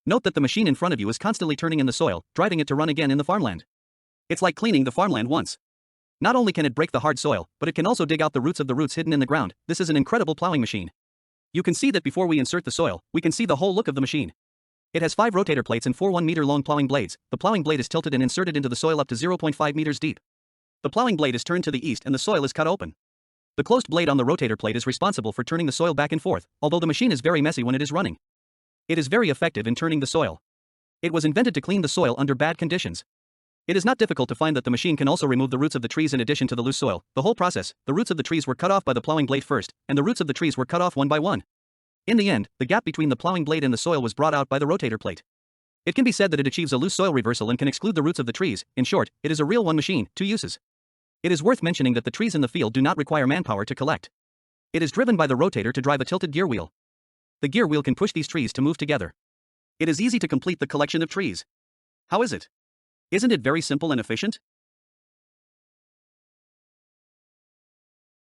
Note that the machine in front of you is constantly turning in the soil, driving it to run again in the farmland. It's like cleaning the farmland once. Not only can it break the hard soil, but it can also dig out the roots of the roots hidden in the ground. This is an incredible plowing machine. You can see that before we insert the soil, we can see the whole look of the machine. It has 5 rotator plates and 4 1-meter-long plowing blades. The plowing blade is tilted and inserted into the soil up to 0.5 meters deep. The plowing blade is turned to the east and the soil is cut open. The closed blade on the rotator plate is responsible for turning the soil back and forth, although the machine is very messy when it is running. It is very effective in turning the soil. It was invented to clean the soil under bad conditions. It is not difficult to find that the machine can also remove the roots of the trees in addition to the loose soil. The whole process, the roots of the trees were cut off by the plowing blade first, and the roots of the trees were cut off one by one. In the end, the gap between the plowing blade and the soil was brought out by the rotator plate. It can be said that it achieves a loose soil reversal and can exclude the roots of the trees. In short, it is a real one machine, 2 uses. It is worth mentioning that the trees in the field do not require manpower to collect. It is driven by the rotator to drive a tilted gear wheel. The gear wheel can push these trees to move together. It is easy to complete the collection of trees. How is it? Isn't it very simple and efficient?